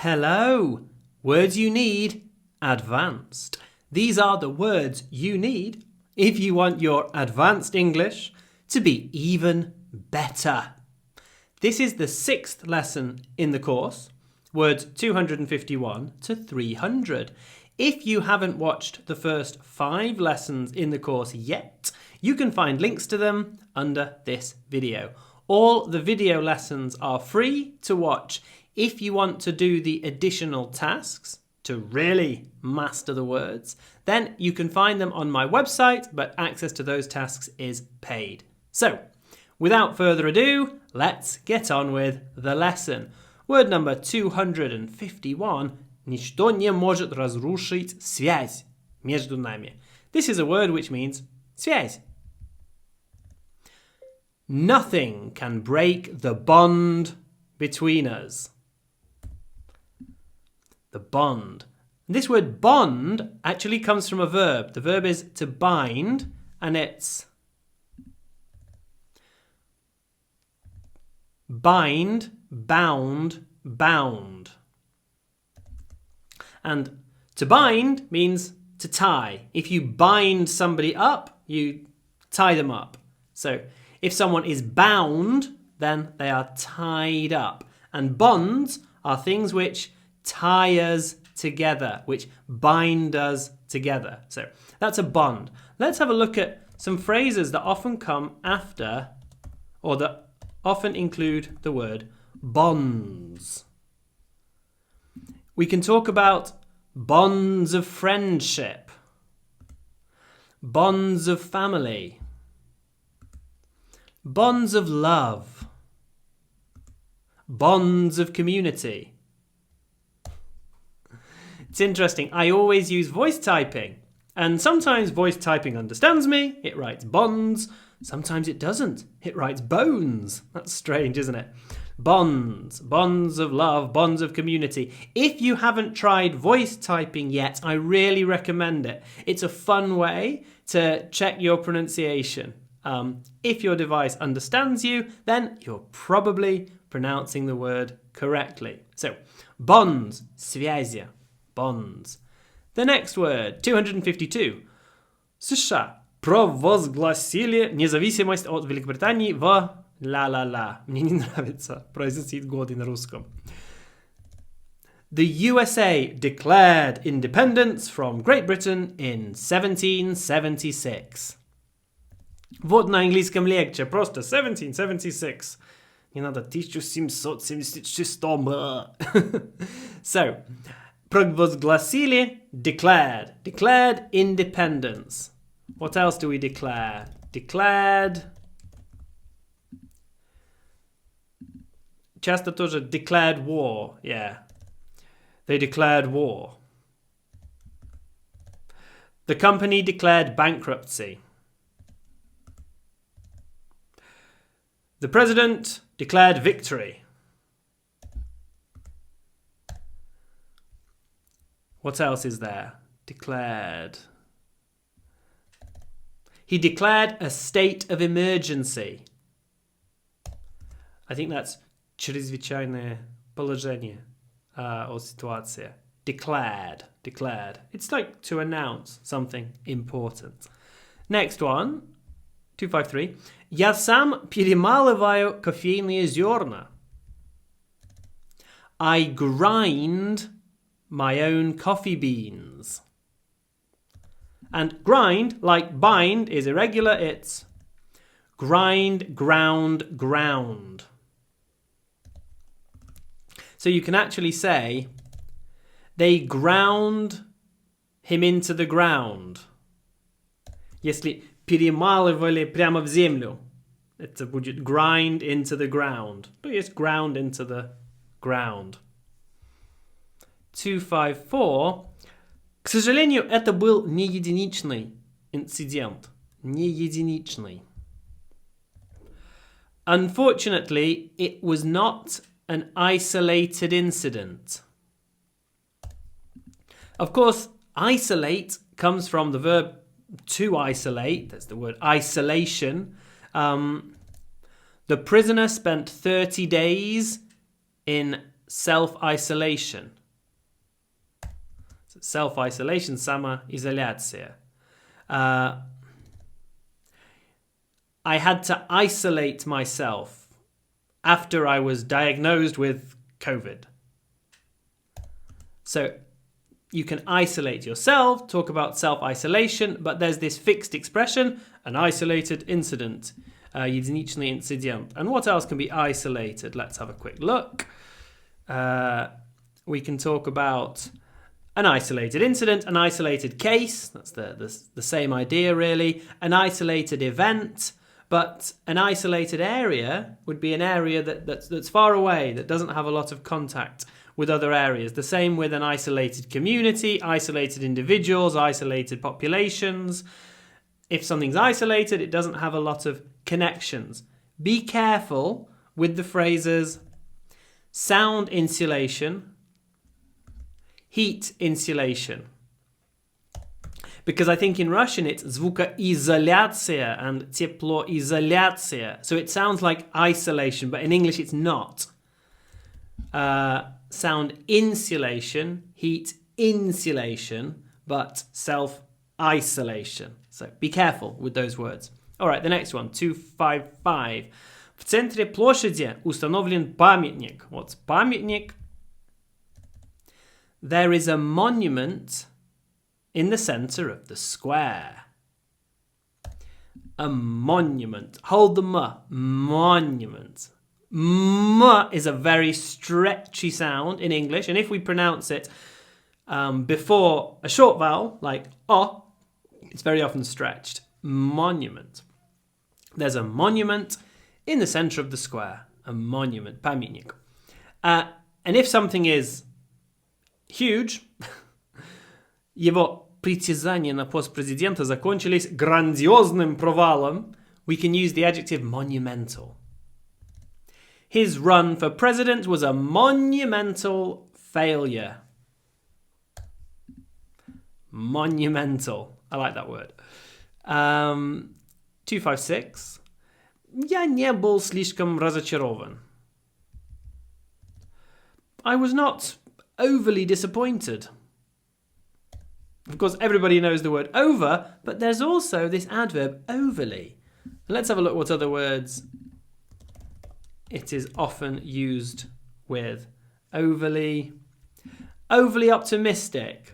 Hello. Words you need, advanced. These are the words you need if you want your advanced English to be even better. This is the 6th lesson in the course, words 251 to 300. If you haven't watched the first 5 lessons in the course yet, you can find links to them under this video. All the video lessons are free to watch. If you want to do the additional tasks to really master the words, then you can find them on my website, but access to those tasks is paid. So, without further ado, let's get on with the lesson. Word number 251. Ничто не может разрушить связь между нами. This is a word which means связь. Nothing can break the bond between us. The bond. This word bond actually comes from a verb. The verb is to bind, and it's bind, bound, bound. And to bind means to tie. If you bind somebody up, you tie them up. So if someone is bound, then they are tied up. And bonds are things which tie us together, which bind us together. So that's a bond. Let's have a look at some phrases that often come after, or that often include the word bonds. We can talk about bonds of friendship, bonds of family, bonds of love, bonds of community. It's interesting, I always use voice typing, and sometimes voice typing understands me, it writes bonds, sometimes it doesn't, it writes bones. That's strange, isn't it? Bonds, bonds of love, bonds of community. If you haven't tried voice typing yet, I really recommend it. It's a fun way to check your pronunciation. If your device understands you, then you're probably pronouncing the word correctly. So, bonds, связи, bonds. The next word, 252. США провозгласили независимость от Великобритании в ла-ла-ла. Мне не нравится произносить годы на русском. The USA declared independence from Great Britain in 1776. Вот на английском легче, просто 1776. Не надо 1776. So, провозгласили, declared. Declared independence. What else do we declare? Declared. Часто тоже declared war. Yeah. They declared war. The company declared bankruptcy. The president declared victory. What else is there? Declared. He declared a state of emergency. I think that's чрезвычайное положение or ситуация. Declared. Declared. It's like to announce something important. Next one. 253. Я сам перемалываю кофейные зерна. I grind my own coffee beans. And grind, like bind, is irregular. It's grind, ground, ground. So you can actually say, they ground him into the ground. Если перемалывали прямо в землю, это будет grind into the ground. То есть ground into the ground. 254. К сожалению, это был не единичный инцидент. Не единичный. Unfortunately, it was not an isolated incident. Of course, isolate comes from the verb to isolate. That's the word isolation. The prisoner spent 30 days in self-isolation. So self-isolation, samoizolacja. I had to isolate myself after I was diagnosed with COVID. So you can isolate yourself, talk about self-isolation, but there's this fixed expression, an isolated incident. Jedynичный incident. And what else can be isolated? Let's have a quick look. We can talk about an isolated incident, an isolated case. That's the same idea, really. An isolated event. But an isolated area would be an area that's far away, that doesn't have a lot of contact with other areas. The same with an isolated community, isolated individuals, isolated populations. If something's isolated, it doesn't have a lot of connections. Be careful with the phrases sound insulation, heat insulation. Because I think in Russian it's звукоизоляция and теплоизоляция. So it sounds like isolation, but in English it's not. Sound insulation, heat insulation, but self-isolation. So be careful with those words. All right, the next one, 255. В центре площади установлен памятник. What's памятник? There is a monument in the center of the square. A monument. Hold the m. Monument. M is a very stretchy sound in English, and if we pronounce it before a short vowel, like o, it's very often stretched. Monument. There's a monument in the center of the square. A monument. Pamiętnik. And if something is huge, его притязания на пост президента закончились грандиозным провалом, we can use the adjective monumental. His run for president was a monumental failure. Monumental. I like that word. 256. Я не был слишком разочарован. I was not overly disappointed. Of course, everybody knows the word over, but there's also this adverb overly. Let's have a look what other words it is often used with. Overly. Overly optimistic.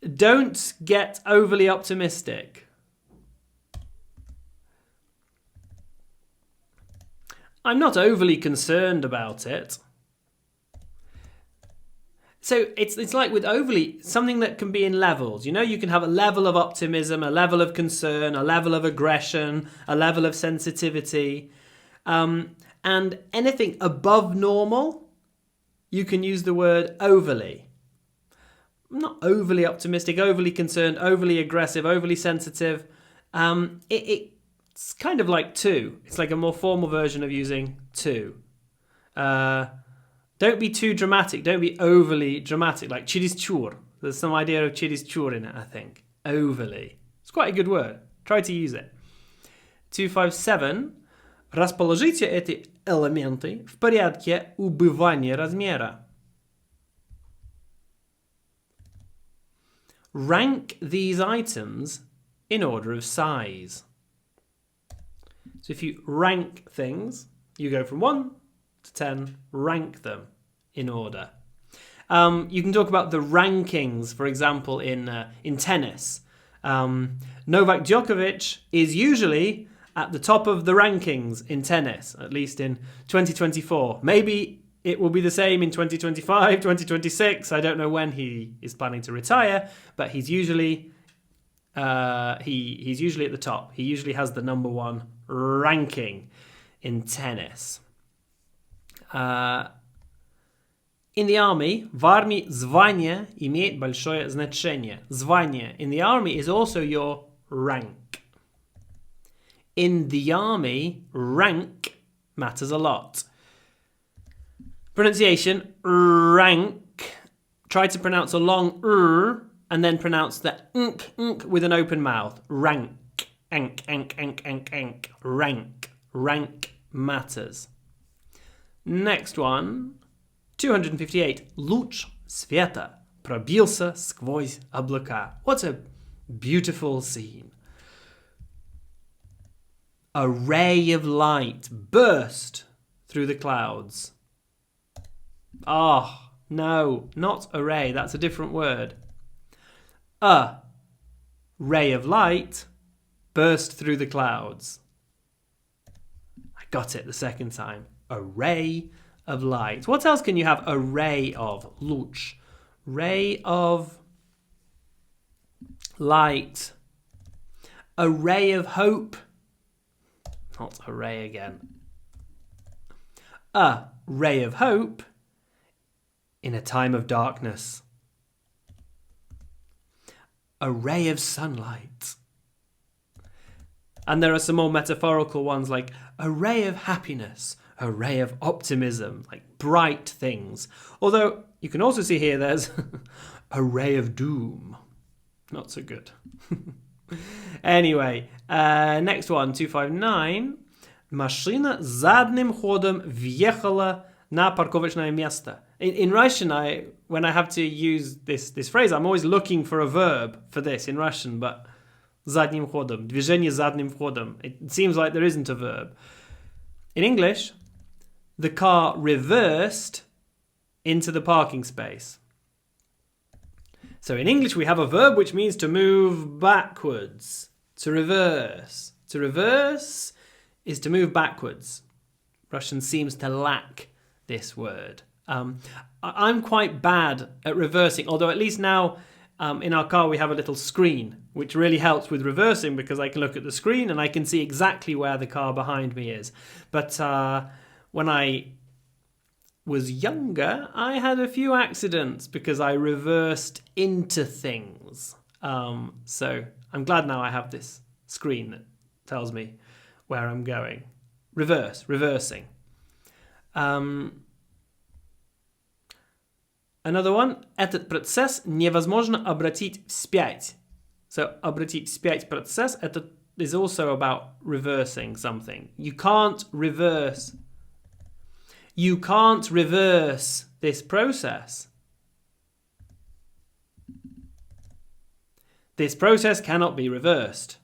Don't get overly optimistic. I'm not overly concerned about it. So it's like with overly, something that can be in levels. You know, you can have a level of optimism, a level of concern, a level of aggression, a level of sensitivity. And anything above normal, you can use the word overly. I'm not overly optimistic, overly concerned, overly aggressive, overly sensitive. It's kind of like too. It's like a more formal version of using too. Don't be too dramatic. Don't be overly dramatic. Like чересчур. There's some idea of чересчур in it, I think. Overly. It's quite a good word. Try to use it. 257. Расположите эти элементы в порядке убывания размера. Rank these items in order of size. So if you rank things, you go from 1 to 10, rank them in order. You can talk about the rankings, for example, in tennis. Novak Djokovic is usually at the top of the rankings in tennis, at least in 2024. Maybe it will be the same in 2025, 2026. I don't know when he is planning to retire, but he's usually he's usually at the top. He usually has the number one ranking in tennis. In the army, в армии звание имеет большое значение. Звание in the army is also your rank. In the army, rank matters a lot. Pronunciation, rank. Try to pronounce a long r and then pronounce the nk with an open mouth. Rank. Ank, ank, ank, ank, ank. Rank. Rank matters. Next one. 258. Луч света пробился сквозь облака. What a beautiful scene. A ray of light burst through the clouds. Oh, no, not a ray. That's a different word. A ray of light burst through the clouds. I got it the second time. A ray of light. What else can you have a ray of? Луч. Ray of light. A ray of hope. Not a ray again. A ray of hope in a time of darkness. A ray of sunlight. And there are some more metaphorical ones like a ray of happiness, a ray of optimism, like bright things. Although you can also see here there's a ray of doom. Not so good. Anyway, next one, 259. Машина задним ходом въехала на парковочное место. In Russian, when I have to use this phrase, I'm always looking for a verb for this in Russian, but задним ходом, движение задним ходом. It seems like there isn't a verb. In English, the car reversed into the parking space. So in English, we have a verb which means to move backwards, to reverse. To reverse is to move backwards. Russian seems to lack this word. I'm quite bad at reversing, although at least now in our car we have a little screen, which really helps with reversing because I can look at the screen and I can see exactly where the car behind me is. But when I was younger, I had a few accidents because I reversed into things. So I'm glad now I have this screen that tells me where I'm going. Reversing. Another one. Этот процесс невозможно обратить вспять. So, обратить вспять процесс, это is also about reversing something. You can't reverse this process. This process cannot be reversed.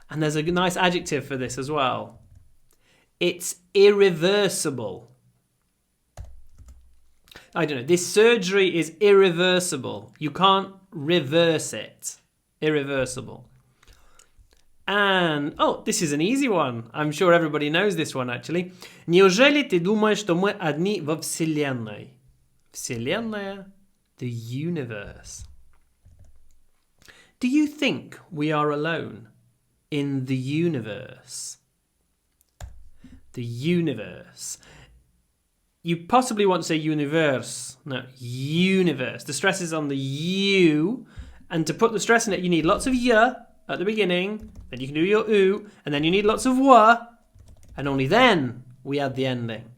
And there's a nice adjective for this as well. It's irreversible. I don't know. This surgery is irreversible. You can't reverse it. Irreversible. And, this is an easy one. I'm sure everybody knows this one, actually. Неужели ты думаешь, что мы одни во Вселенной? Вселенная, the universe. Do you think we are alone in the universe? The universe. You possibly want to say universe. No, universe. The stress is on the U. And to put the stress in it, you need lots of y at the beginning. Then you can do your u. And then you need lots of w. And only then we add the ending.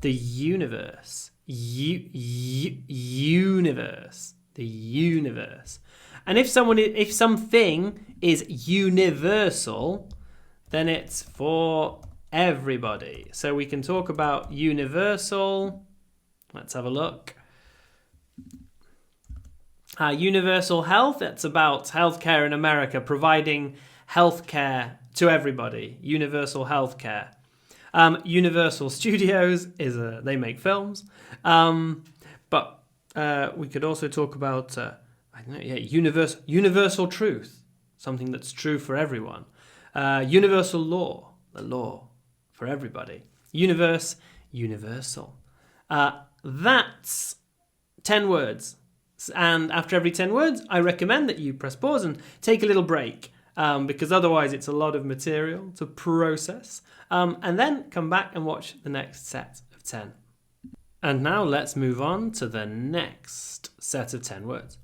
The universe. Universe. The universe. And if something is universal, then it's for everybody. So we can talk about universal. Let's have a look. Universal health. It's about healthcare in America, providing healthcare to everybody. Universal healthcare. Universal Studios is they make films. But we could also talk about universal truth, something that's true for everyone. Universal law, the law for everybody. Universe, universal. That's 10 words. And after every 10 words, I recommend that you press pause and take a little break, because otherwise it's a lot of material to process. And then come back and watch the next set of 10. And now let's move on to the next set of 10 words.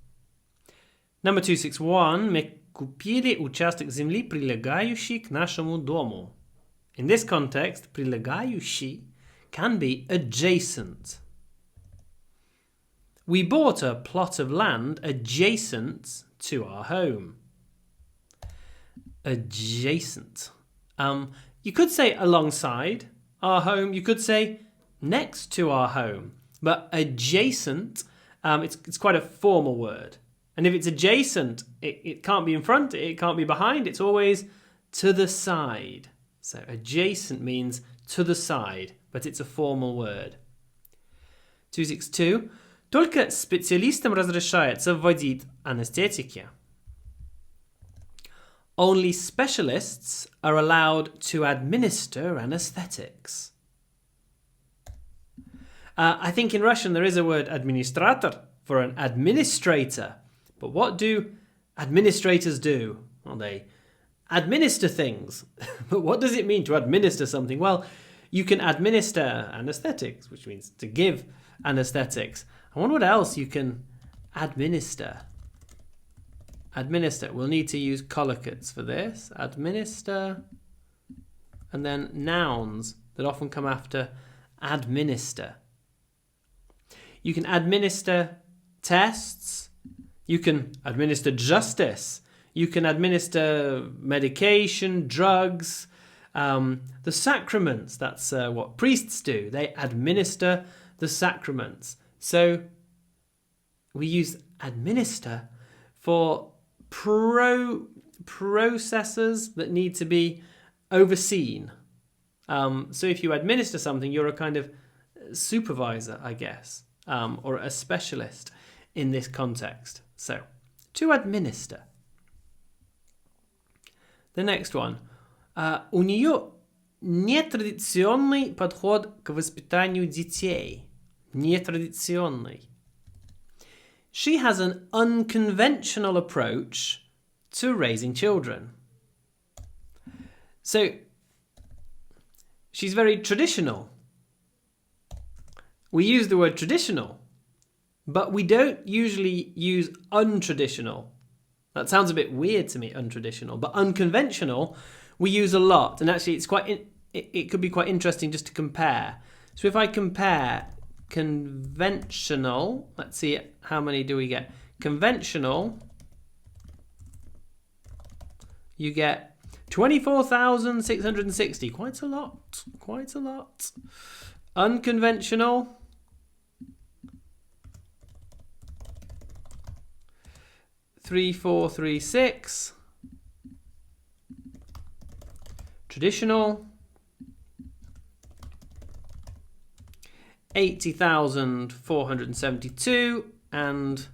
Number 261. Мы купили участок земли, прилегающий к нашему дому. In this context, прилегающий can be adjacent. We bought a plot of land adjacent to our home. Adjacent. You could say alongside our home. You could say next to our home. But adjacent, it's quite a formal word. And if it's adjacent, it can't be in front, it can't be behind, it's always to the side. So adjacent means to the side, but it's a formal word. 262. Только специалистам разрешается вводить анестетики. Only specialists are allowed to administer anesthetics. I think in Russian there is a word administrator for an administrator. But what do administrators do? Well, they administer things. But what does it mean to administer something? Well, you can administer anesthetics, which means to give anesthetics. I wonder what else you can administer. Administer. We'll need to use collocates for this. Administer. And then nouns that often come after administer. You can administer tests. You can administer justice. You can administer medication, drugs, the sacraments. That's what priests do. They administer the sacraments. So we use administer for processes that need to be overseen. So if you administer something, you're a kind of supervisor, I guess, or a specialist in this context. So, to administer. The next one. У нее нетрадиционный подход к воспитанию детей. Нетрадиционный. She has an unconventional approach to raising children. So, she's very traditional. We use the word traditional, but we don't usually use untraditional. That sounds a bit weird to me, untraditional, but unconventional we use a lot. And actually it could be quite interesting just to compare. So if I compare conventional, let's see how many do we get. Conventional, you get 24,660. Quite a lot. Unconventional, 3,436. Traditional, 80,472, and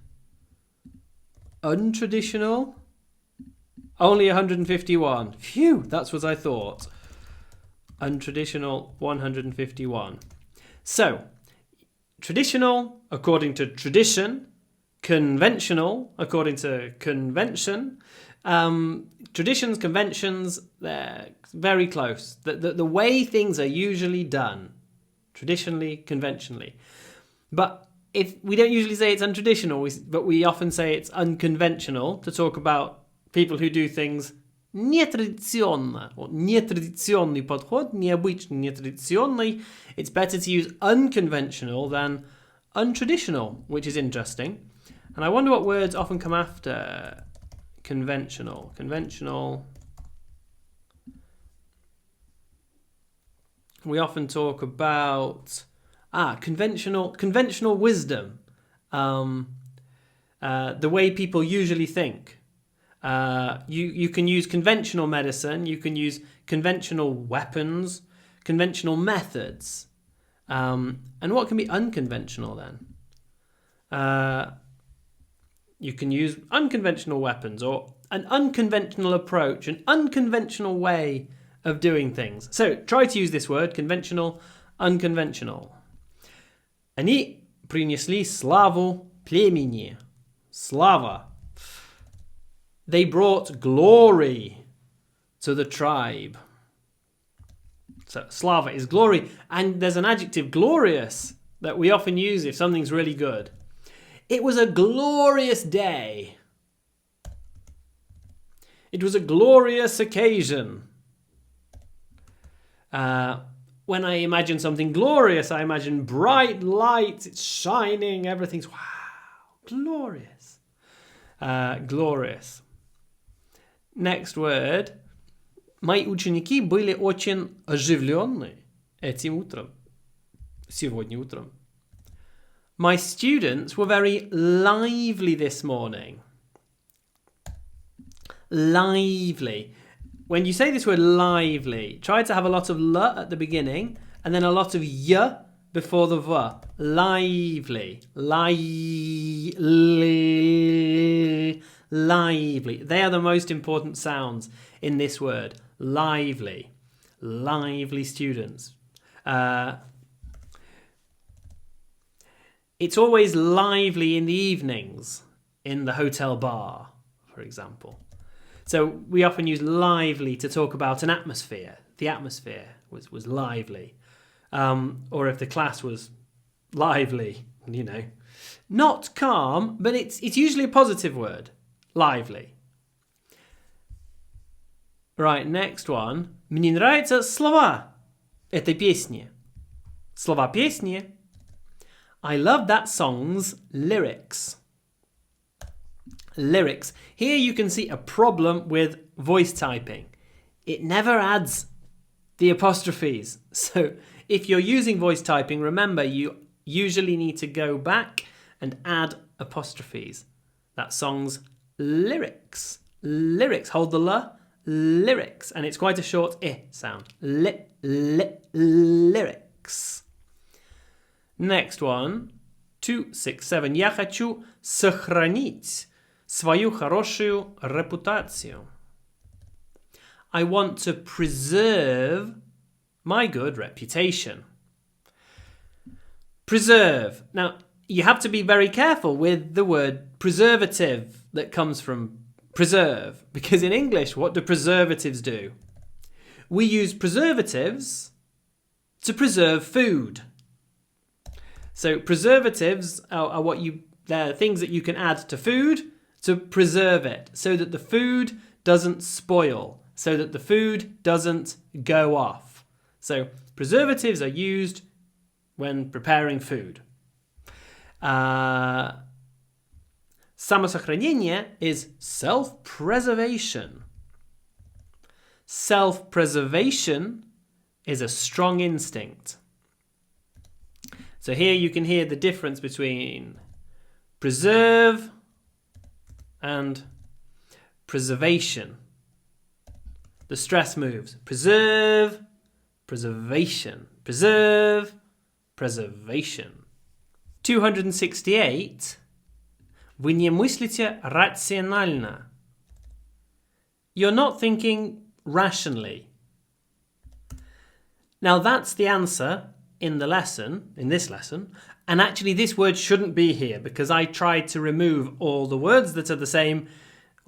untraditional, only 151. Phew, that's what I thought. Untraditional, 151. So, traditional, according to tradition. Conventional, according to convention. Traditions, conventions, they're very close. The way things are usually done. Traditionally, conventionally. But if we don't usually say it's untraditional, but we often say it's unconventional to talk about people who do things нетрадиционно. Нетрадиционный подход, необычный, нетрадиционный. It's better to use unconventional than untraditional, which is interesting. And I wonder what words often come after conventional. Conventional. We often talk about conventional wisdom. The way people usually think. You can use conventional medicine. You can use conventional weapons, conventional methods. And what can be unconventional then? You can use unconventional weapons or an unconventional approach, an unconventional way of doing things. So try to use this word, conventional, unconventional. Они принесли славу племени. Slava. They brought glory to the tribe. So slava is glory, and there's an adjective glorious that we often use if something's really good. It was a glorious day. It was a glorious occasion. When I imagine something glorious, I imagine bright lights, it's shining, everything's wow, glorious. Glorious. Next word. Мои ученики были очень оживленны этим утром. сегодня утром. My students were very lively this morning. Lively. When you say this word lively, try to have a lot of l at the beginning and then a lot of y before the v. Lively. Lively. They are the most important sounds in this word. Lively. Lively students. It's always lively in the evenings in the hotel bar, for example. So we often use lively to talk about an atmosphere. The atmosphere was lively. Or if the class was lively, you know. Not calm, but it's usually a positive word. Lively. Right, next one. Мне нравятся слова этой песни. Слова песни. I love that song's lyrics. Lyrics. Here you can see a problem with voice typing. It never adds the apostrophes. So if you're using voice typing, remember you usually need to go back and add apostrophes. That song's lyrics. Lyrics. Hold the l. Lyrics. And it's quite a short I sound. Lyrics. Next one. 267. Я хочу сохранить свою хорошую репутацию. I want to preserve my good reputation. Preserve. Now, you have to be very careful with the word preservative that comes from preserve, because in English, what do preservatives do? We use preservatives to preserve food. So preservatives are they're things that you can add to food to preserve it, so that the food doesn't spoil, so that the food doesn't go off. So preservatives are used when preparing food. Самосохранение is self-preservation. Self-preservation is a strong instinct. So here you can hear the difference between preserve and preservation. The stress moves. Preserve, preservation. Preserve, preservation. 268. Вы не мыслите рационально. You're not thinking rationally. Now that's the answer in this lesson, and actually this word shouldn't be here because I tried to remove all the words that are the same,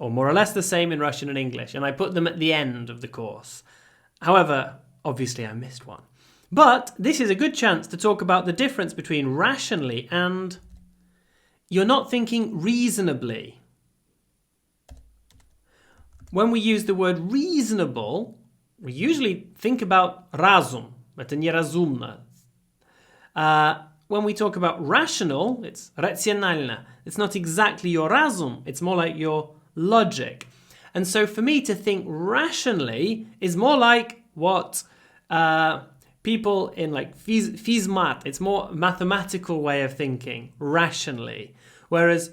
or more or less the same in Russian and English, and I put them at the end of the course. However, obviously I missed one. But this is a good chance to talk about the difference between rationally and you're not thinking reasonably. When we use the word reasonable, we usually think about разум. Это неразумно. When we talk about rational, it's рационально. It's not exactly your разум, it's more like your logic. And so for me to think rationally is more like what people in like physmat, it's more mathematical way of thinking, rationally. Whereas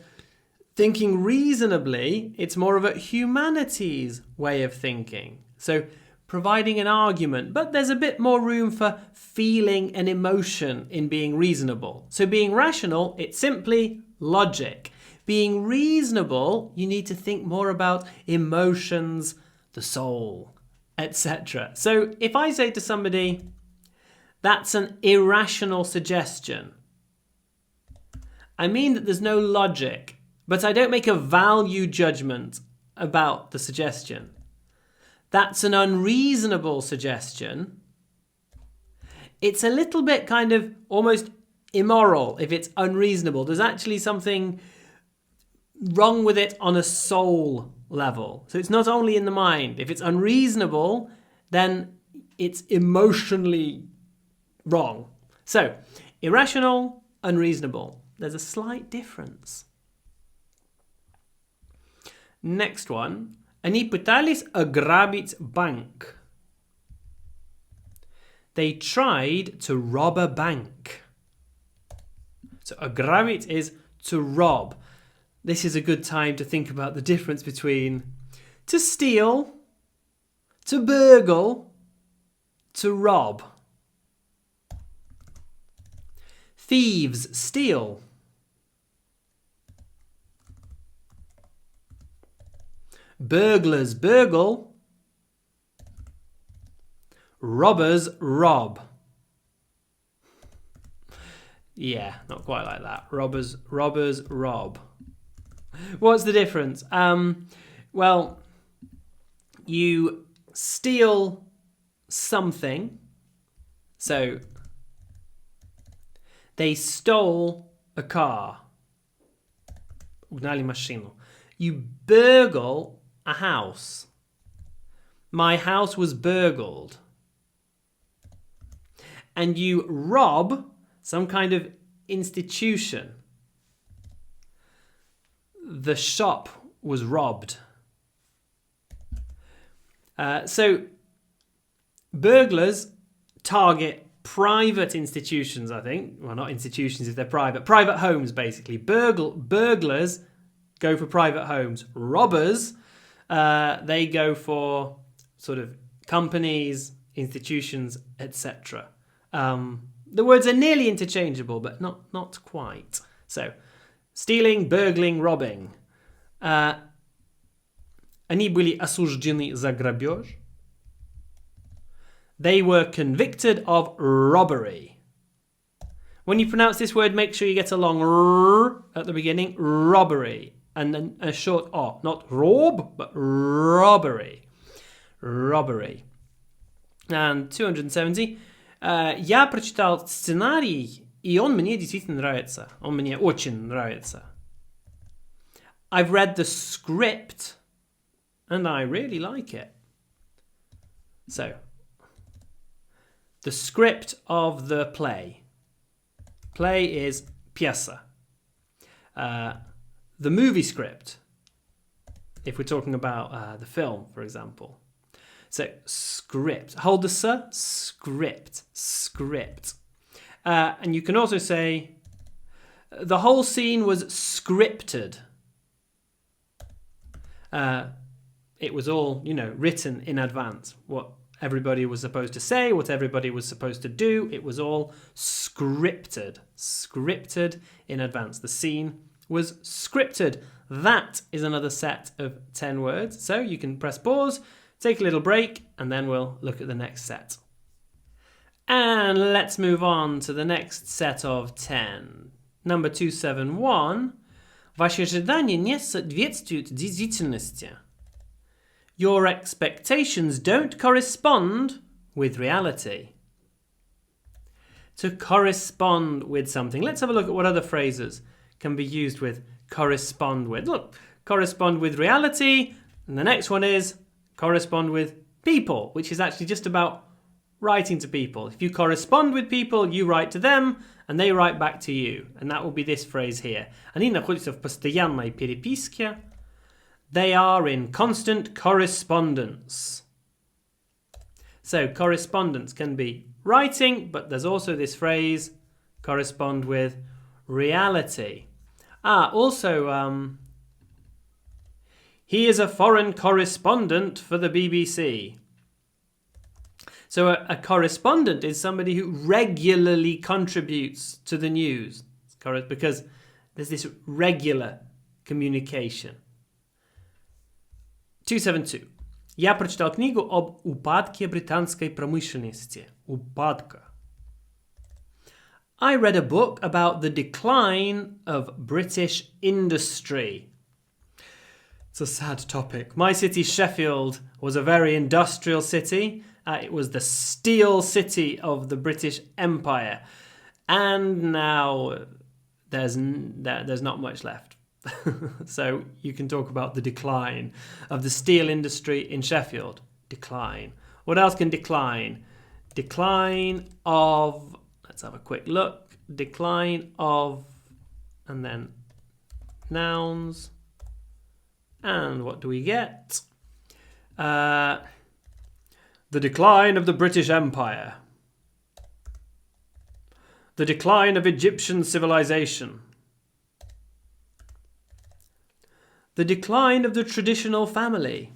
thinking reasonably, it's more of a humanities way of thinking. So providing an argument, but there's a bit more room for feeling and emotion in being reasonable. So being rational, it's simply logic. Being reasonable, you need to think more about emotions, the soul, etc. So if I say to somebody, that's an irrational suggestion, I mean that there's no logic, but I don't make a value judgment about the suggestion. That's an unreasonable suggestion. It's a little bit kind of almost immoral if it's unreasonable. There's actually something wrong with it on a soul level. So it's not only in the mind. If it's unreasonable, then it's emotionally wrong. So, irrational, unreasonable. There's a slight difference. Next one. Они пытались ограбить банк. They tried to rob a bank. So ограбить is to rob. This is a good time to think about the difference between to steal, to burgle, to rob. Thieves steal. Burglars burgle. Robbers rob. Yeah, not quite like that. Robbers rob. What's the difference? Well, you steal something. So they stole a car. Ugnali машину. You burgle a house. My house was burgled. And you rob some kind of institution. The shop was robbed. So burglars target private institutions, I think. Well, not institutions if they're private. Private homes, basically. Burglars go for private homes. Robbers, they go for sort of companies, institutions, etc. The words are nearly interchangeable, but not quite. So, stealing, burgling, robbing. Они были осуждены за грабеж. They were convicted of robbery. When you pronounce this word, make sure you get a long r at the beginning. Robbery. And then a short o. Not rob, but robbery. Robbery. And 270. Я прочитал сценарий, и он мне действительно нравится. Он мне очень нравится. I've read the script, and I really like it. So, the script of the play. Play is piesa. The movie script, if we're talking about the film, for example. So, script. Hold the s. Script. Script. And you can also say, the whole scene was scripted. It was all, written in advance. What everybody was supposed to say, what everybody was supposed to do, it was all scripted. Scripted in advance. The scene was scripted. That is another set of 10 words. So you can press pause, take a little break, and then we'll look at the next set. And let's move on to the next set of 10. Number 271. Ваши ожидания не соответствуют действительности. Your expectations don't correspond with reality. To correspond with something. Let's have a look at what other phrases can be used with correspond with. Look, correspond with reality. And the next one is correspond with people, which is actually just about writing to people. If you correspond with people, you write to them, and they write back to you. And that will be this phrase here. Они находятся в постоянной переписке. They are in constant correspondence. So correspondence can be writing, but there's also this phrase, correspond with reality. Also, he is a foreign correspondent for the BBC. So a correspondent is somebody who regularly contributes to the news, because there's this regular communication. 272. Я прочитал книгу об упадке британской промышленности. Упадка. I read a book about the decline of British industry. It's a sad topic. My city, Sheffield, was a very industrial city. It was the steel city of the British Empire. And now there's not much left. So you can talk about the decline of the steel industry in Sheffield. Decline. What else can decline? Decline of, let's have a quick look. Decline of, and then nouns. And what do we get? The decline of the British Empire. The decline of Egyptian civilization. The decline of the traditional family.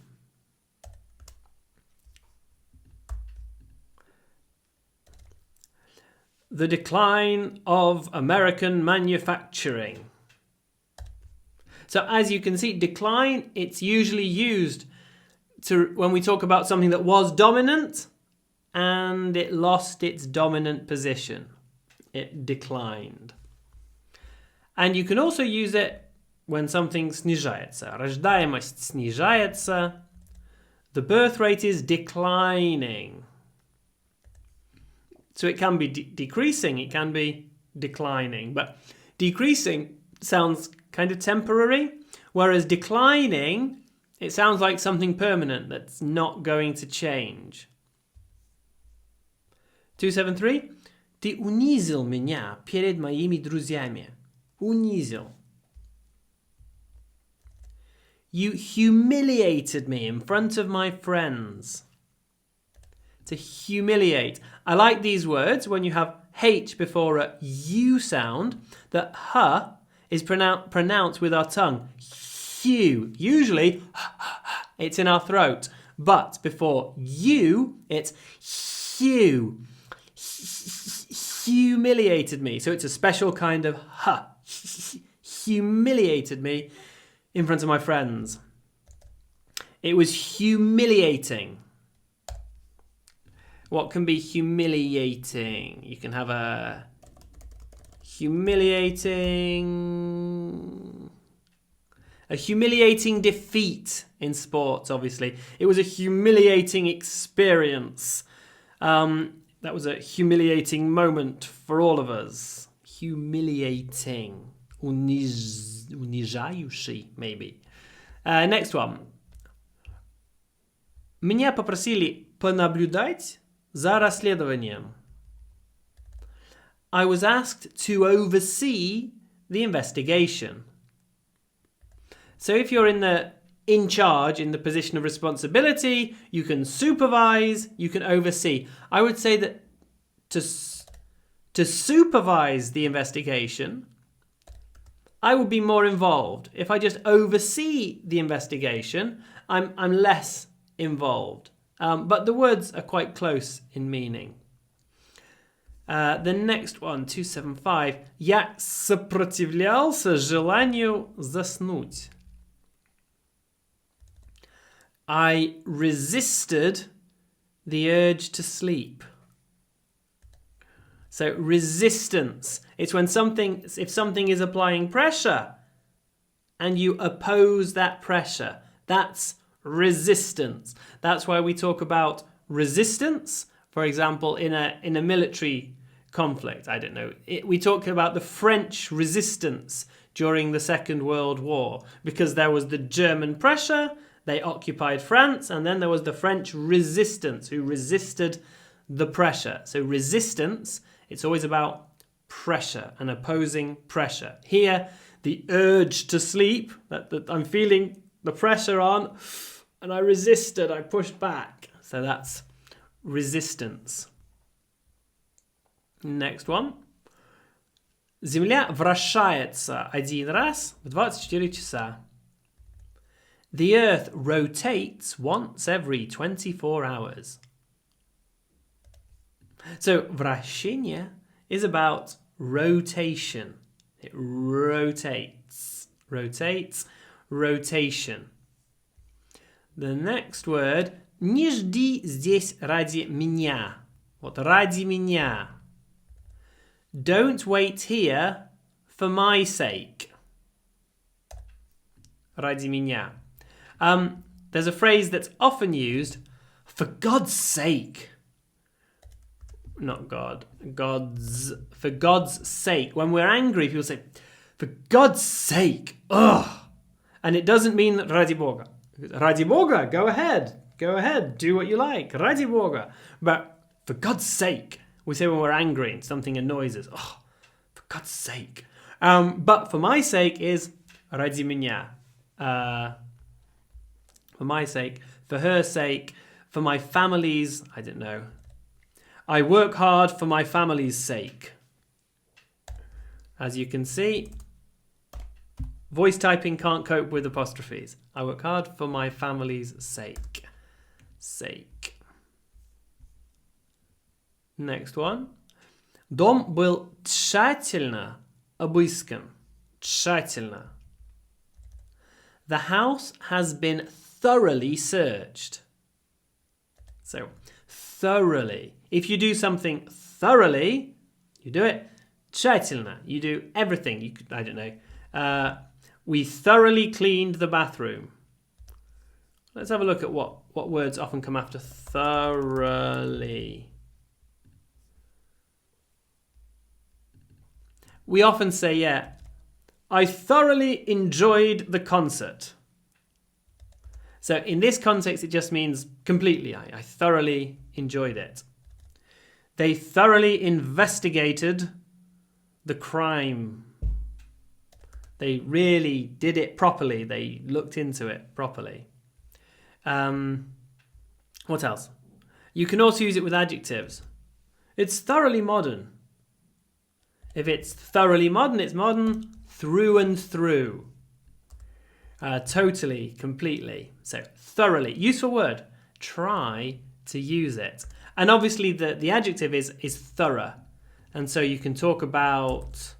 The decline of American manufacturing. So as you can see, decline, it's usually used when we talk about something that was dominant and it lost its dominant position. It declined. And you can also use it when something снижается. Рождаемость снижается. The birth rate is declining. So it can be decreasing, it can be declining. But decreasing sounds kind of temporary, whereas declining, it sounds like something permanent that's not going to change. 273. Ты унизил меня перед моими друзьями. Унизил. You humiliated me in front of my friends. To humiliate. I like these words when you have H before a U sound, that H is pronounced with our tongue. Hu. Usually, it's in our throat. But before U, it's Hu. Humiliated me. So it's a special kind of H. Humiliated me in front of my friends. It was humiliating. What can be humiliating? You can have a humiliating defeat in sports, obviously. It was a humiliating experience. That was a humiliating moment for all of us. Humiliating. Унижающий, maybe. Next one. Меня попросили понаблюдать за расследованием. I was asked to oversee the investigation. So if you're in charge, in the position of responsibility, you can supervise, you can oversee. I would say that to supervise the investigation, I would be more involved. If I just oversee the investigation, I'm less involved. But the words are quite close in meaning. The next one, 275. Я сопротивлялся желанию заснуть. I resisted the urge to sleep. So resistance. It's when if something is applying pressure and you oppose that pressure. That's resistance. That's why we talk about resistance. For example, in a military conflict, I don't know, we talk about the French resistance during the Second World War, because there was the German pressure, they occupied France, and then there was the French resistance who resisted the pressure. So resistance, it's always about pressure and opposing pressure. Here, the urge to sleep, that I'm feeling the pressure on, and I resisted, I pushed back. So that's resistance. Next one. Земля вращается один раз в 24 часа. The earth rotates once every 24 hours. So вращение is about rotation. It rotates. Rotates. Rotation. The next word. Не жди здесь ради меня. Вот ради меня. Don't wait here for my sake. Ради меня. There's a phrase that's often used, for God's sake. Not God. For God's sake. When we're angry, people say, for God's sake. Ugh. And it doesn't mean ради Бога. Ради Бога, go ahead. Go ahead. Do what you like. Ради Бога. But for God's sake. We say when we're angry and something annoys us. Oh, for God's sake. But for my sake is ради меня. For my sake, for her sake, for my family's, I don't know. I work hard for my family's sake. As you can see, voice typing can't cope with apostrophes. I work hard for my family's sake. Next one. Дом был тщательно обыскан. Тщательно. The house has been thoroughly searched. So, thoroughly. If you do something thoroughly, you do it тщательно. You do everything. You could, I don't know. We thoroughly cleaned the bathroom. Let's have a look at what words often come after thoroughly. We often say, yeah, I thoroughly enjoyed the concert. So in this context, it just means completely. I thoroughly enjoyed it. They thoroughly investigated the crime. They really did it properly. They looked into it properly. What else? You can also use it with adjectives. It's thoroughly modern. If it's thoroughly modern, it's modern through and through. Totally, completely. So, thoroughly. Useful word. Try to use it. And obviously the adjective is thorough. And so you can talk about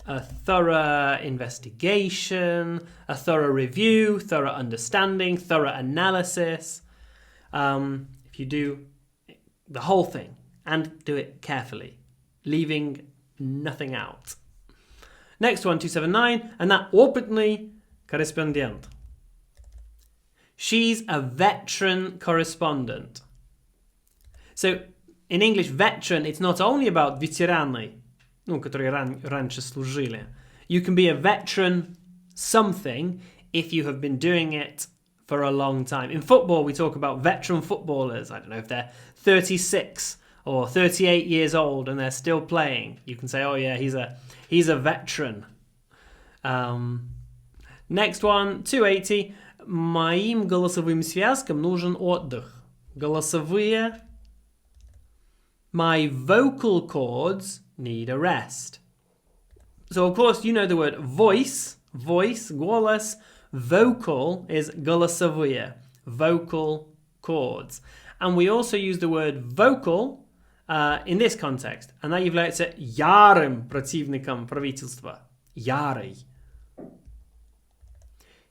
a thorough investigation, a thorough review, thorough understanding, thorough analysis. If you do the whole thing and do it carefully, leaving nothing out. Next one, 279, and that опытный корреспондент. She's a veteran correspondent. So in English, veteran, it's not only about ветераны, которые раньше служили. You can be a veteran something if you have been doing it for a long time. In football, we talk about veteran footballers. I don't know if they're 36 or 38 years old and they're still playing. You can say, oh yeah, he's a veteran. Next one, 280. Моим голосовым связкам нужен отдых. Голосовые. My vocal cords need a rest. So, of course, you know the word voice, голос. Vocal is голосовые, vocal cords. And we also use the word vocal in this context. Она является ярым противником правительства. Ярый.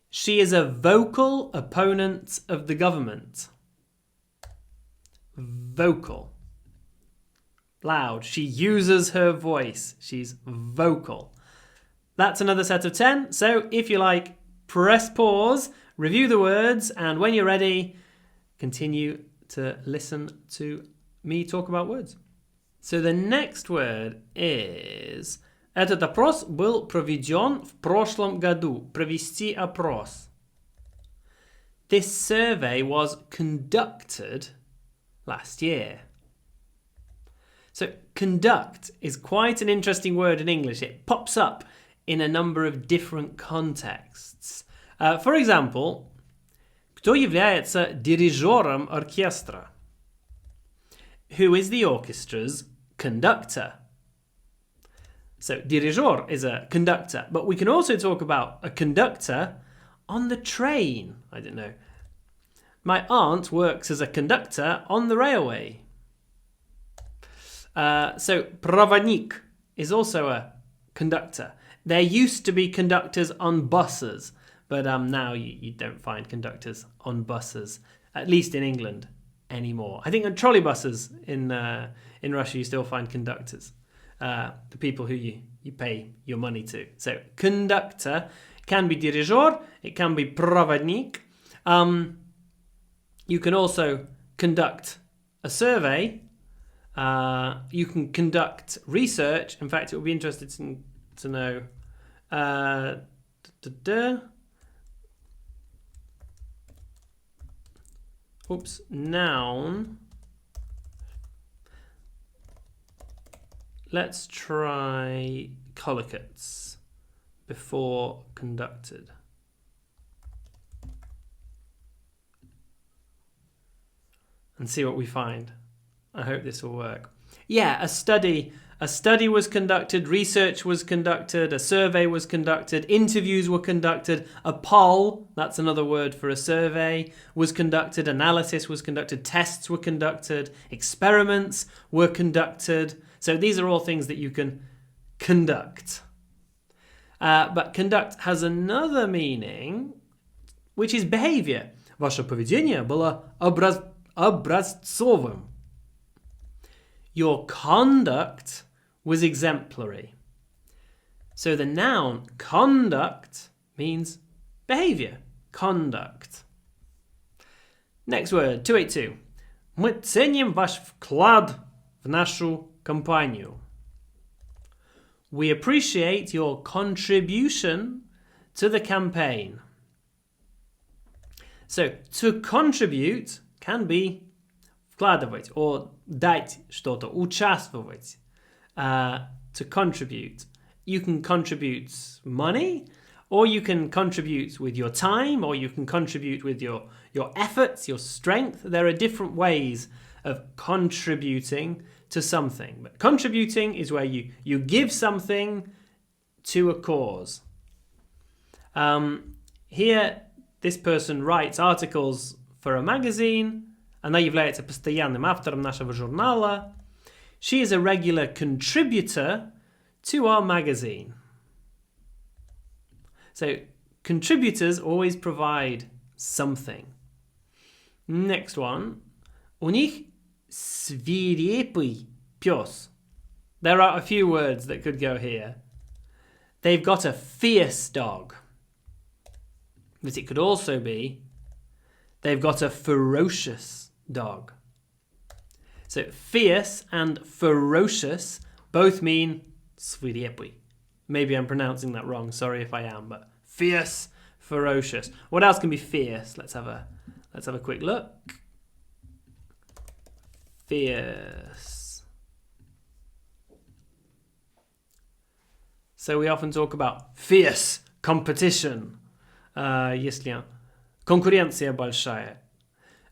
She is a vocal opponent of the government. Vocal. Loud. She uses her voice. She's vocal. That's another set of 10. So if you like, press pause, review the words, and when you're ready, continue to listen to me talk about words. So the next word is... Этот опрос был проведен в прошлом году. Провести опрос. This survey was conducted last year. So conduct is quite an interesting word in English. It pops up in a number of different contexts. For example, кто является дирижером оркестра? Who is the orchestra's conductor? So dirigeor is a conductor, but we can also talk about a conductor on the train. I don't know. My aunt works as a conductor on the railway. So проводник is also a conductor. There used to be conductors on buses, but now you don't find conductors on buses, at least in England, anymore. I think on trolley buses in Russia you still find conductors, the people who you pay your money to. So conductor can be dirigeor, it can be проводник. You can also conduct a survey. You can conduct research. In fact, it would be interesting to know. Oops, noun. Let's try collocates before conducted. And see what we find. I hope this will work. Yeah, a study. A study was conducted, research was conducted, a survey was conducted, interviews were conducted, a poll, that's another word for a survey, was conducted, analysis was conducted, tests were conducted, experiments were conducted. So these are all things that you can conduct. But conduct has another meaning, which is behavior. Ваше поведение было образцовым. Your conduct was exemplary. So the noun conduct means behavior, conduct. Next word, 282. Мы ценим ваш вклад в нашу кампанию. We appreciate your contribution to the campaign. So, to contribute can be вкладывать or дать что-то, участвовать. To contribute. You can contribute money, or you can contribute with your time, or you can contribute with your efforts, your strength. There are different ways of contributing to something. But contributing is where you give something to a cause. Here, this person writes articles for a magazine. Она является постоянным автором нашего журнала. She is a regular contributor to our magazine. So, contributors always provide something. Next one. У них свирепый пес. There are a few words that could go here. They've got a fierce dog. But it could also be they've got a ferocious dog. So fierce and ferocious both mean свирепый. Maybe I'm pronouncing that wrong. Sorry if I am, but fierce, ferocious. What else can be fierce? Let's have a quick look. Fierce. So we often talk about fierce competition. Если конкуренция большая.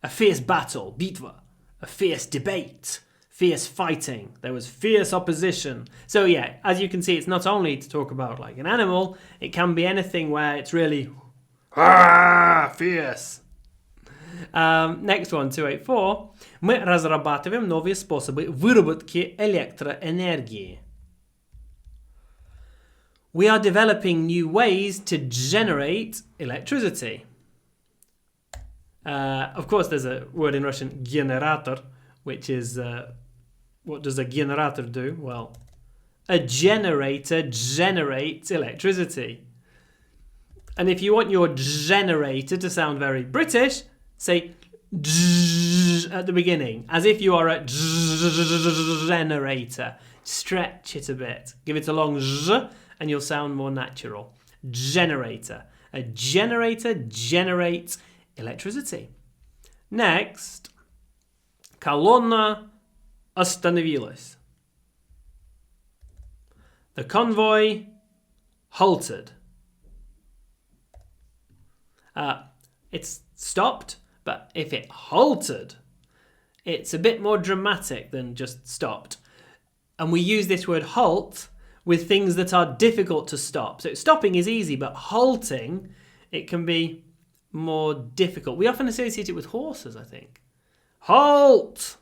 A fierce battle, битва. A fierce debate, fierce fighting. There was fierce opposition. So yeah, as you can see, it's not only to talk about like an animal, it can be anything where it's really fierce. Next one, 284. Мы разрабатываем новые способы выработки электроэнергии. We are developing new ways to generate electricity. Of course, there's a word in Russian, generator, which is, what does a generator do? Well, a generator generates electricity. And if you want your generator to sound very British, say at the beginning, as if you are a generator. Stretch it a bit. Give it a long z, and you'll sound more natural. Generator. A generator generates electricity. Next, колонна остановилась. The convoy halted. It's stopped, but if it halted, it's a bit more dramatic than just stopped. And we use this word halt with things that are difficult to stop. So stopping is easy, but halting, it can be more difficult. We often associate it with horses, I think. Halt!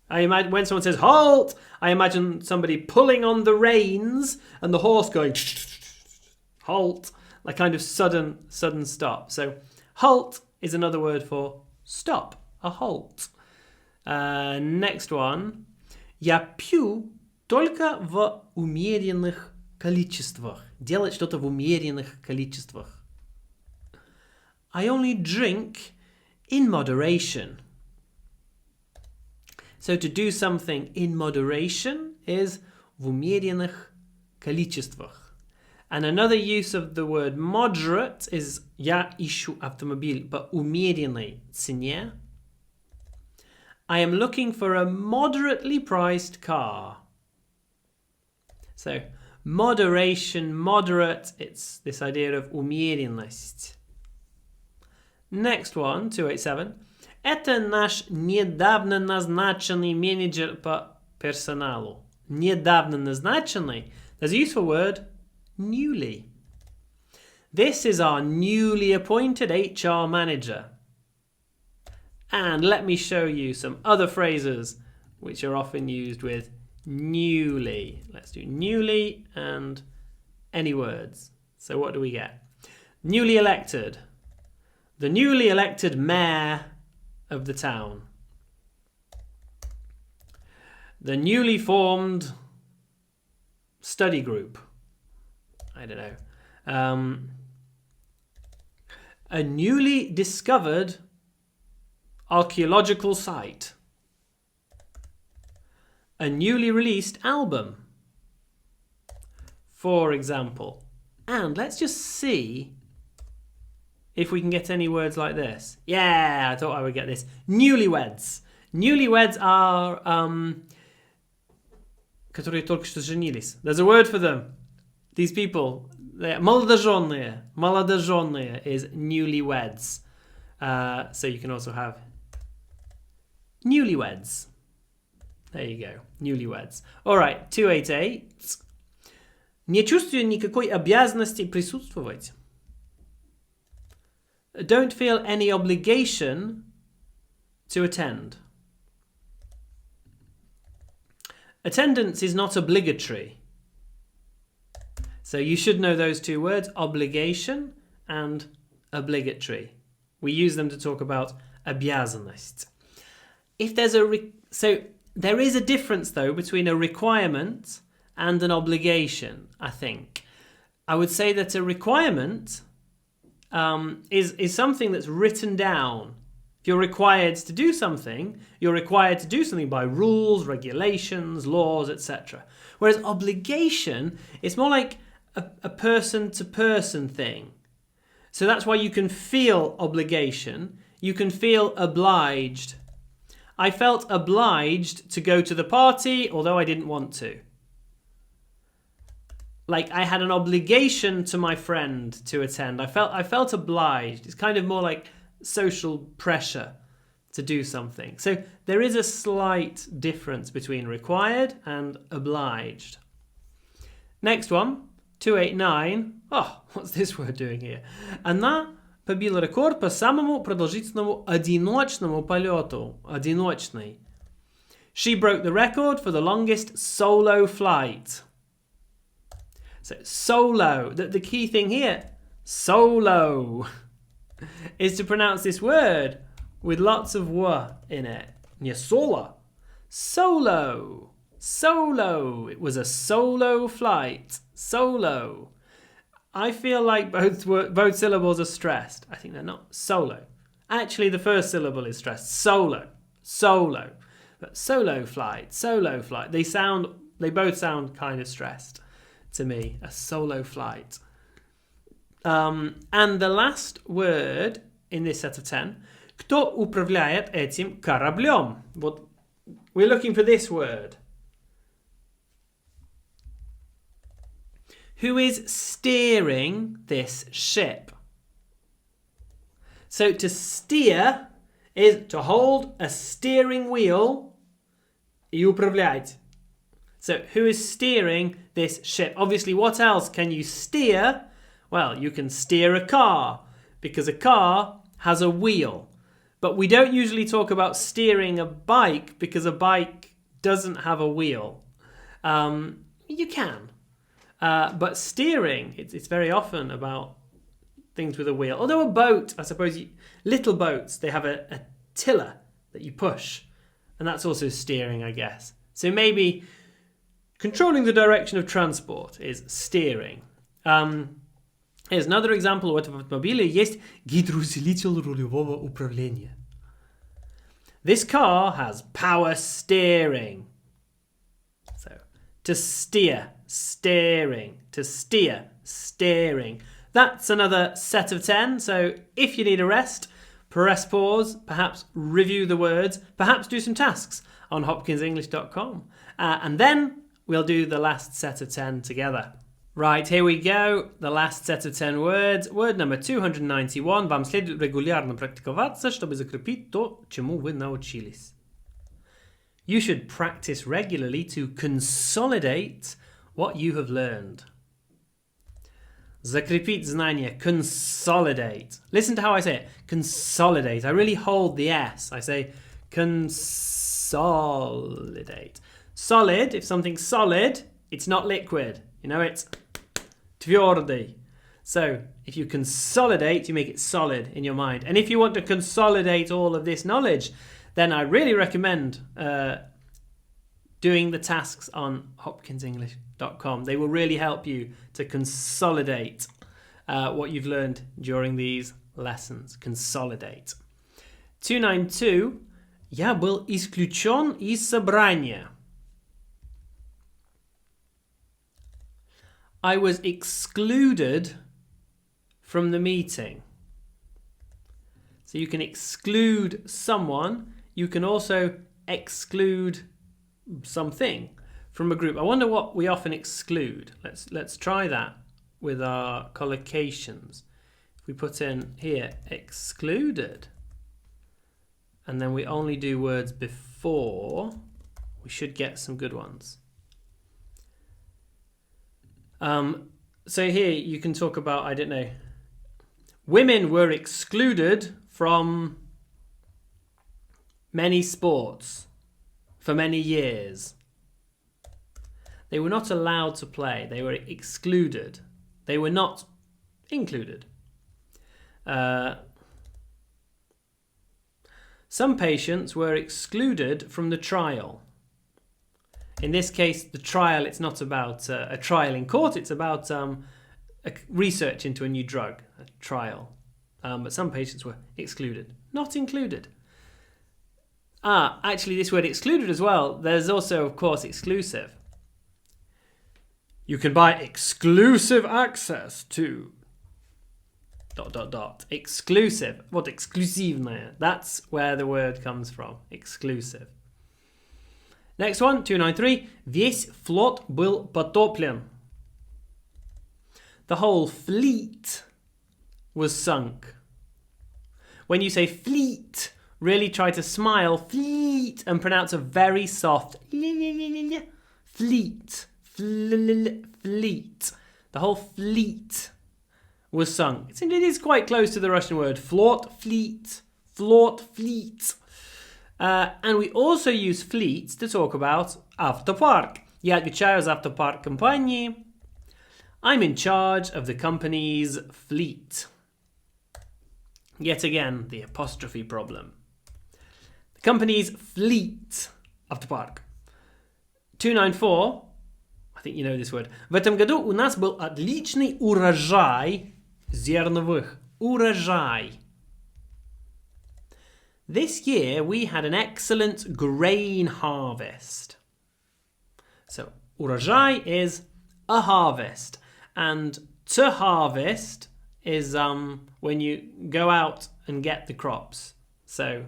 I imagine when someone says halt, I imagine somebody pulling on the reins and the horse going halt, like kind of sudden stop. So halt is another word for stop, a halt. Next one. Я пью только в умеренных количествах. Делать что-то в умеренных количествах. I only drink in moderation. So to do something in moderation is в умеренных количествах. And another use of the word moderate is я ищу автомобиль по умеренной цене. I am looking for a moderately priced car. So moderation, moderate, it's this idea of умеренность. Next one, 287. Это наш недавно назначенный менеджер по персоналу. Недавно назначенный. There's a useful word, newly. This is our newly appointed HR manager. And let me show you some other phrases which are often used with newly. Let's do newly and any words. So what do we get? Newly elected. The newly elected mayor of the town. The newly formed study group. I don't know. A newly discovered archaeological site. A newly released album, for example. And let's just see if we can get any words like this. Yeah, I thought I would get this. Newlyweds. Newlyweds are которые только что женились. There's a word for them. These people, they're молодоженные. Молодоженные is newlyweds. So you can also have newlyweds. There you go. Newlyweds. All right, 288. Не чувствую никакой обязанности присутствовать. Don't feel any obligation to attend. Attendance is not obligatory. So you should know those two words, obligation and obligatory. We use them to talk about обязанность. If there's so there is a difference though between a requirement and an obligation, I think. I would say that a requirement is something that's written down. If you're required to do something, you're required to do something by rules, regulations, laws, etc. Whereas obligation, it's more like a person-to-person thing. So that's why you can feel obligation. You can feel obliged. I felt obliged to go to the party, although I didn't want to. Like I had an obligation to my friend to attend. I felt obliged. It's kind of more like social pressure to do something. So there is a slight difference between required and obliged. Next one, 289. Oh, what's this word doing here? Она побила рекорд по самому продолжительному одиночному полету. Одиночный. She broke the record for the longest solo flight. So solo, the key thing here, solo, is to pronounce this word with lots of w in it. Nie solo. Solo. Solo. It was a solo flight. Solo. I feel like both syllables are stressed. I think they're not. Solo. Actually, the first syllable is stressed. Solo. Solo. But solo flight. Solo flight. They both sound kind of stressed to me. A solo flight. And the last word in this set of 10. Кто управляет этим кораблем? What we're looking for this word. Who is steering this ship? So to steer is to hold a steering wheel. И управлять. So who is steering this ship? Obviously, what else can you steer? Well, you can steer a car because a car has a wheel. But we don't usually talk about steering a bike because a bike doesn't have a wheel. You can. But steering, it's very often about things with a wheel. Although a boat, I suppose, little boats, they have a tiller that you push. And that's also steering, I guess. So maybe controlling the direction of transport is steering. Here's another example. У этого автомобиля есть гидроусилитель рулевого управления. This car has power steering. So, to steer, steering. To steer, steering. That's another set of 10. So, if you need a rest, press pause, perhaps review the words, perhaps do some tasks on hopkinsenglish.com. And then we'll do the last set of 10 together. Right, here we go. The last set of 10 words. Word number 291. Вам следует регулярно практиковаться, чтобы закрепить то, чему вы научились. You should practice regularly to consolidate what you have learned. Закрепить знания. Consolidate. Listen to how I say it. Consolidate. I really hold the S. I say consolidate. Solid, if something's solid, it's not liquid. You know, it's tvrdy. So, if you consolidate, you make it solid in your mind. And if you want to consolidate all of this knowledge, then I really recommend doing the tasks on hopkinsenglish.com. They will really help you to consolidate what you've learned during these lessons. Consolidate. 292. Я был исключен из собрания. I was excluded from the meeting. So you can exclude someone. You can also exclude something from a group. I wonder what we often exclude. Let's try that with our collocations. If we put in here excluded, and then we only do words before, we should get some good ones. So here you can talk about, I don't know, women were excluded from many sports for many years. They were not allowed to play. They were excluded. They were not included. Some patients were excluded from the trial. In this case, the trial, it's not about a trial in court, it's about research into a new drug, a trial. But some patients were excluded, not included. Actually, this word excluded as well, there's also, of course, exclusive. You can buy exclusive access to... ... Exclusive. What exclusivное? That's where the word comes from. Exclusive. Next one, 293. Весь флот был потоплен. The whole fleet was sunk. When you say fleet, really try to smile, fleet, and pronounce a very soft fleet. Fleet. The whole fleet was sunk. It is quite close to the Russian word flot, fleet. Flot, fleet. And we also use fleets to talk about автопарк. Я отвечаю за автопарк компании. I'm in charge of the company's fleet. Yet again, the apostrophe problem. The company's fleet. Автопарк. 294. I think you know this word. В этом году у нас был отличный урожай зерновых. Урожай. This year we had an excellent grain harvest. So, урожай is a harvest. And to harvest is when you go out and get the crops. So,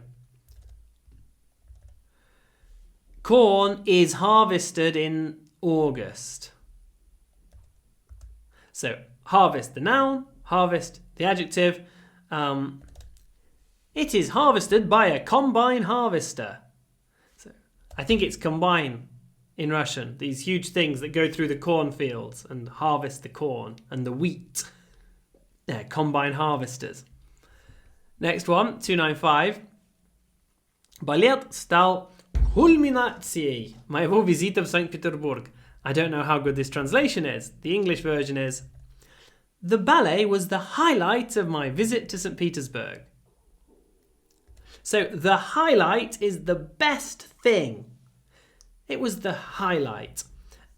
corn is harvested in August. So, harvest the noun, harvest the adjective. It is harvested by a combine harvester. So, I think it's combine in Russian. These huge things that go through the cornfields and harvest the corn and the wheat. They're combine harvesters. Next one, 295. Балет стал кульминацией моего визита в Санкт-Петербург. I don't know how good this translation is. The English version is, the ballet was the highlight of my visit to St. Petersburg. So the highlight is the best thing. It was the highlight.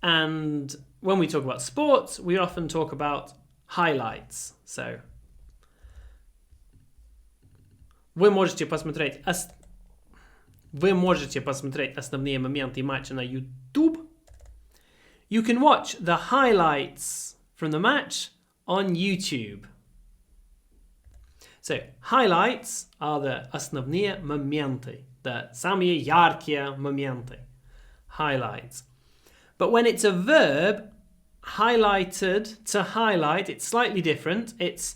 And when we talk about sports, we often talk about highlights. So вы можете посмотреть основные моменты матча на YouTube. You can watch the highlights from the match on YouTube. So, highlights are the основные моменты, the самые яркие моменты. Highlights. But when it's a verb, highlighted, to highlight, it's slightly different. It's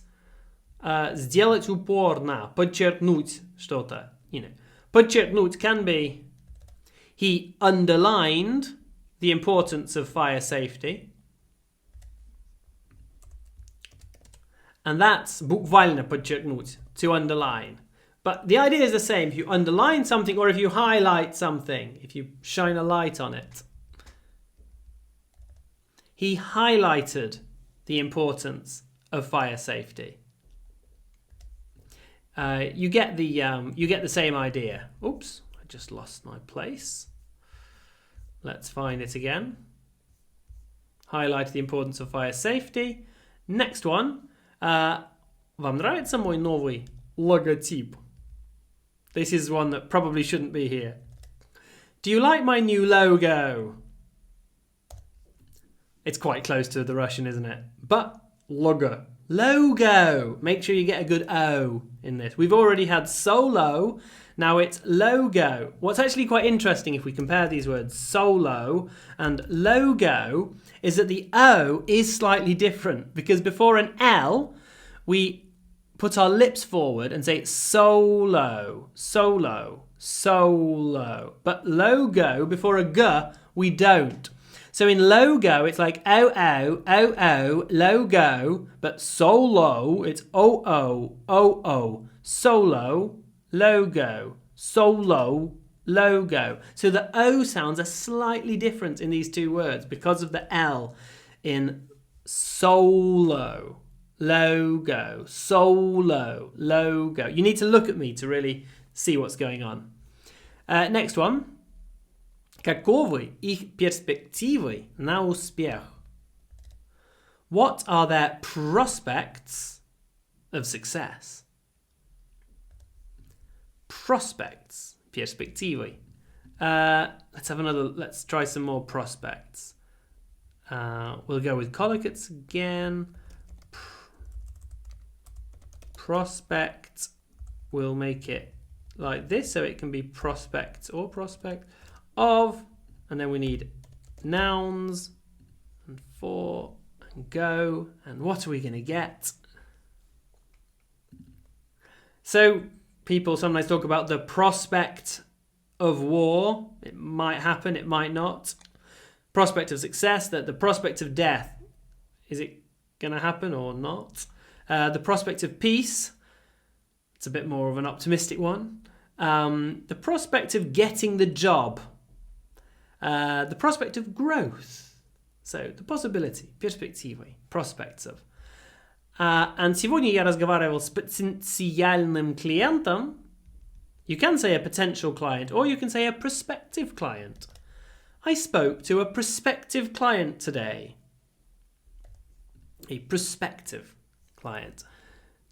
сделать упор на, подчеркнуть что-то. You know, подчеркнуть can be, He underlined the importance of fire safety. And that's bukvalno подчеркнуть, to underline. But the idea is the same. If you underline something or if you highlight something, if you shine a light on it. He highlighted the importance of fire safety. You get the same idea. Oops, I just lost my place. Let's find it again. Highlight the importance of fire safety. Next one. Вам нравится мой новый логотип? This is one that probably shouldn't be here. Do you like my new logo? It's quite close to the Russian, isn't it? But logo. Logo. Make sure you get a good O in this. We've already had solo. Now it's logo. What's actually quite interesting if we compare these words, solo and logo, is that the O is slightly different because before an L, we put our lips forward and say solo, solo, solo. But logo, before a G, we don't. So in logo, it's like O-O, O-O, logo, but solo, it's O-O, O-O, solo, logo, solo, logo. So the O sounds are slightly different in these two words because of the L in solo, logo, solo, logo. You need to look at me to really see what's going on. Next one. Каковы их перспективы на успех? What are their prospects of success? Prospects, перспективы. Let's try some more prospects. We'll go with collocates again. Prospect, we'll make it like this so it can be prospect or prospect of, and then we need nouns and for and go, and what are we going to get? So people sometimes talk about the prospect of war. It might happen, it might not. Prospect of success, that the prospect of death, is it going to happen or not? The prospect of peace, it's a bit more of an optimistic one. The prospect of getting the job. The prospect of growth. So, the possibility, перспективы, prospects of. And сегодня я разговаривал с потенциальным клиентом. You can say a potential client, or you can say a prospective client. I spoke to a prospective client today. A prospective client.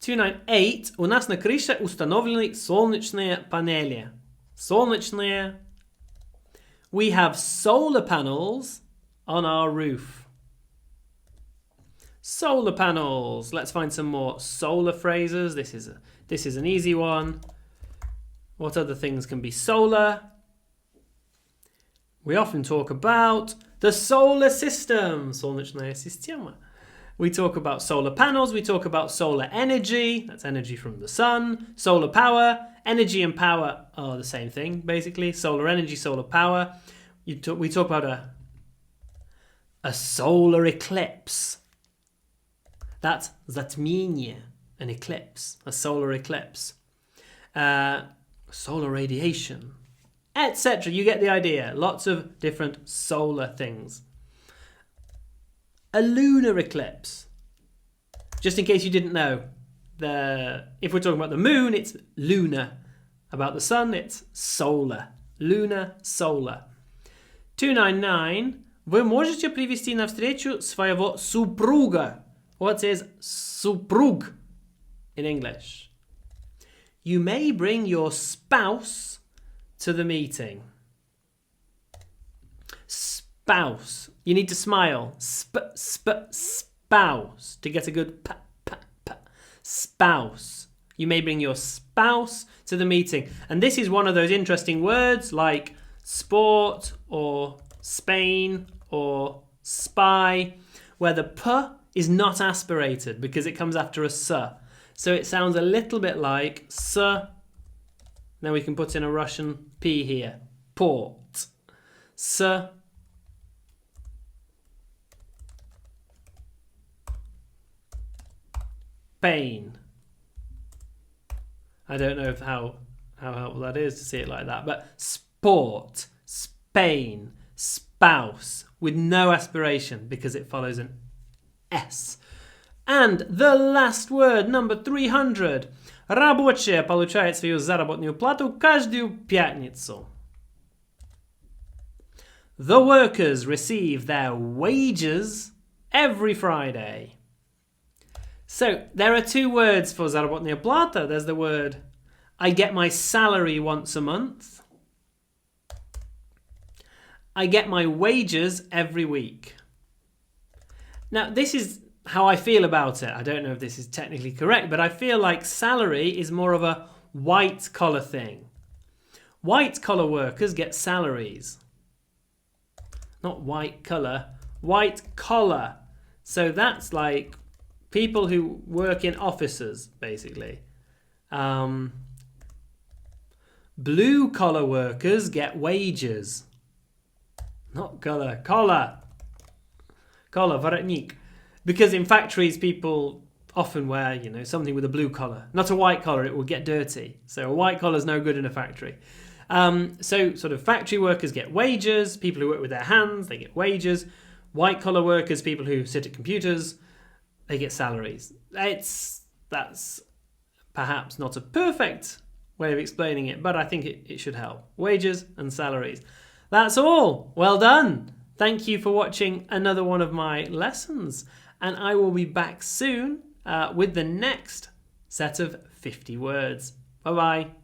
298. У нас на крыше установлены солнечные панели. Солнечные. We have solar panels on our roof. Solar panels. Let's find some more solar phrases. This is an easy one. What other things can be solar? We often talk about the solar system. Солнечная система. We talk about solar panels. We talk about solar energy. That's energy from the sun. Solar power. Energy and power are the same thing, basically. Solar energy, solar power. We talk about a solar eclipse. That's затмение, an eclipse, a solar eclipse. Solar radiation, etc. You get the idea. Lots of different solar things. A lunar eclipse. Just in case you didn't know, if we're talking about the moon, it's lunar. About the sun, it's solar. Lunar, solar. 299. Вы можете привести на встречу своего супруга. What is супруг in English? You may bring your spouse to the meeting. Spouse. You need to smile. Spouse. To get a good spouse. You may bring your spouse to the meeting. And this is one of those interesting words like sport or Spain or spy, where the p is not aspirated because it comes after a s. So it sounds a little bit like s. Now we can put in a Russian p here. Port. Spain. I don't know how helpful that is to see it like that, but sport, Spain, spouse, with no aspiration because it follows an S. And the last word, number 300. Рабочие получают свою заработную плату каждую пятницу. The workers receive their wages every Friday. So there are two words for заработная плата. There's the word I get my salary once a month. I get my wages every week. Now, this is how I feel about it. I don't know if this is technically correct, but I feel like salary is more of a white-collar thing. White-collar workers get salaries. Not white colour, white-collar. So that's like people who work in offices, basically. Blue-collar workers get wages. Not colour, collar. Collar, воротник. Because in factories, people often wear, something with a blue collar. Not a white collar, it will get dirty. So a white collar is no good in a factory. So sort of factory workers get wages. People who work with their hands, they get wages. White collar workers, people who sit at computers, they get salaries. That's perhaps not a perfect way of explaining it, but I think it should help. Wages and salaries. That's all. Well done. Thank you for watching another one of my lessons. And I will be back soon with the next set of 50 words. Bye-bye.